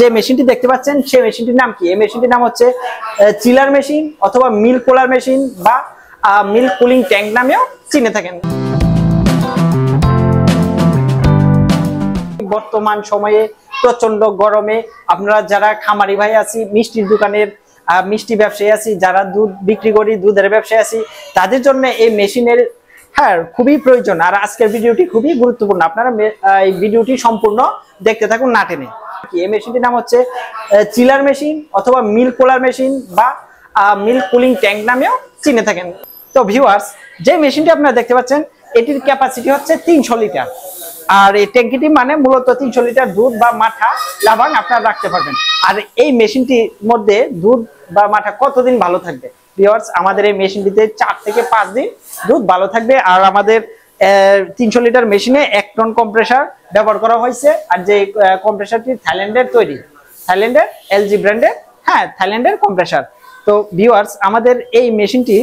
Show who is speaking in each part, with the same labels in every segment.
Speaker 1: যে মেশিনটি দেখতে পাচ্ছেন সেই মেশিনটির নাম কি? এই মেশিনটির নাম হচ্ছে চিলার মেশিন অথবা মিল্ক কুলার মেশিন বা মিল্ক কুলিং ট্যাঙ্ক নামেও চিনে থাকেন। বর্তমান সময়ে প্রচন্ড গরমে আপনারা যারা খামারি ভাই আছি, মিষ্টির দোকানের মিষ্টি ব্যবসায়ী আছি, যারা দুধ বিক্রি করি, দুধের ব্যবসায়ী আছি, তাদের জন্য এই মেশিনের খুবই প্রয়োজন। আর আজকের ভিডিওটি খুবই গুরুত্বপূর্ণ, আপনারা এই ভিডিওটি সম্পূর্ণ দেখতে থাকুন না টেনে। এই মেশিনটির নাম হচ্ছে চিলার মেশিন অথবা মিল্ক কুলার মেশিন বা মিল্ক কুলিং ট্যাঙ্ক নামেও চিনে থাকেন। তো ভিউয়ার্স, যে মেশিনটি আপনারা দেখতে পাচ্ছেন এটির ক্যাপাসিটি হচ্ছে 300 লিটার। আর এই ট্যাঙ্কিটি মানে মূলত 300 লিটার দুধ বা মাঠা লাবান আপনারা রাখতে পারবেন। আর এই মেশিনটির মধ্যে দুধ বা মাঠা কতদিন ভালো থাকবে? ভিউয়ার্স, আমাদের এই মেশিনটিতে 4 থেকে 5 দিন দুধ ভালো থাকবে। আর আমাদের 300 লিটার মেশিনে 1 টন কম্প্রেসার ব্যবহার করা হয়েছে। আর যে কম্প্রেসারটি থাইল্যান্ডের তৈরি, থাইল্যান্ডের এলজি ব্র্যান্ডের, থাইল্যান্ডের কম্প্রেসার। তো ভিউয়ার্স, আমাদের এই মেশিনটি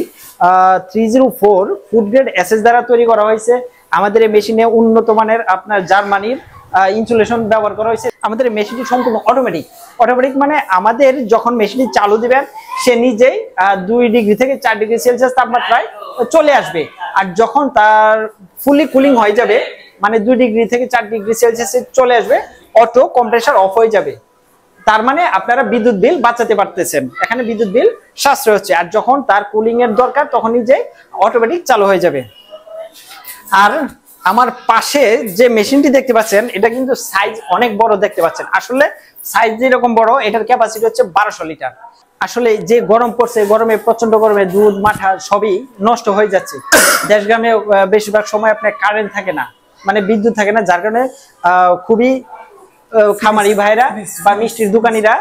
Speaker 1: 304 ফুড গ্রেড এসএস দ্বারা তৈরি করা হয়েছে। আমাদের এই মেশিনে উন্নত মানের আপনার জার্মানির ইনসুলেশন ব্যবহার করা হয়েছে। আমাদের এই মেশিনটি সম্পূর্ণ অটোমেটিক মানে আমাদের যখন মেশিনটি চালু দিবেন সে নিজেই 2 ডিগ্রি থেকে 4 ডিগ্রি সেলসিয়াস তাপমাত্রায় চলে আসবে। আর যখন তার ফুলি কুলিং হয়ে যাবে, মানে 2 ডিগ্রি থেকে 4 ডিগ্রি সেলসিয়াসে চলে আসবে, অটো কম্প্রেসার অফ হয়ে যাবে। তার মানে আপনারা বিদ্যুৎ বিল বাঁচাতে পারতেছেন, এখানে বিদ্যুৎ বিল সাশ্রয় হচ্ছে। আর যখন তার কুলিং এর দরকার তখন নিজেই অটোমেটিক চালু হয়ে যাবে। আর আমার পাশে যে মেশিনটি দেখতে পাচ্ছেন এটা কিন্তু সাইজ অনেক বড় দেখতে পাচ্ছেন। আসলে সাইজ যেরকম বড়, এটার ক্যাপাসিটি হচ্ছে 1200 লিটার। আসলে যে গরম পড়ছে, গরমে প্রচন্ড গরমে দুধ মাঠা সবই নষ্ট হয়ে যাচ্ছে। দেশ গ্রামে বেশিরভাগ সময় আপনার কারেন্ট থাকে না, মানে বিদ্যুৎ থাকে না, যার কারণে খুবই খামারি ভাইরা বা মিষ্টির দোকানিরা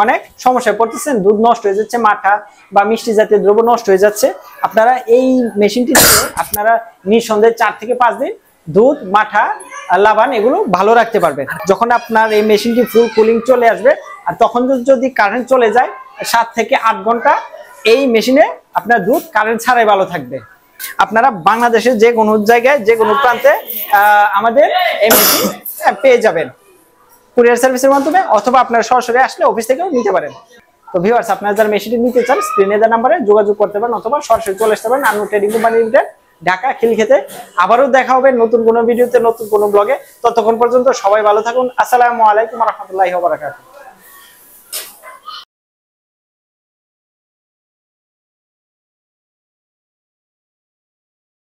Speaker 1: অনেক সমস্যায় পড়তেছেন। দুধ নষ্ট হয়ে যাচ্ছে, মাঠা বা মিষ্টি জাতীয় দ্রব্য নষ্ট হয়ে যাচ্ছে। আপনারা এই মেশিনটি দিয়ে আপনারা নিঃসন্দেহে 4 থেকে 5 দিন দুধ মাঠা লাবান এগুলো ভালো রাখতে পারবেন। যখন আপনার এই মেশিনটি ফুল কুলিং চলে আসবে, আর তখন যদি কারেন্ট চলে যায় 7 থেকে 8 ঘন্টা এই মেশিনে আপনার দুধ কারেন্ট ছাড়াই ভালো থাকবে। আপনারা বাংলাদেশের যে কোনো জায়গায় যে কোনো প্রান্তে আমাদের এই মেশিন পেয়ে যাবেন কুরিয়ার সার্ভিসের মাধ্যমে, অথবা আপনারা সরাসরি আসলে অফিস থেকেও নিতে পারেন। তো ভিউয়ার্স, আপনারা যারা মেশিনটি নিতে চান স্ক্রিনে দেওয়া নম্বরে যোগাযোগ করতে পারেন, অথবা সরাসরি চলে আসতে পারেন আনু ট্রেডিং কোম্পানি লিমিটেড, ঢাকা খিলক্ষেতে। আবারও দেখা হবে নতুন কোনো ভিডিওতে, নতুন কোনো ব্লগে। ততক্ষণ পর্যন্ত সবাই ভালো থাকুন। আসসালামু আলাইকুম ওয়া রাহমাতুল্লাহি ওয়া বারাকাতুহু।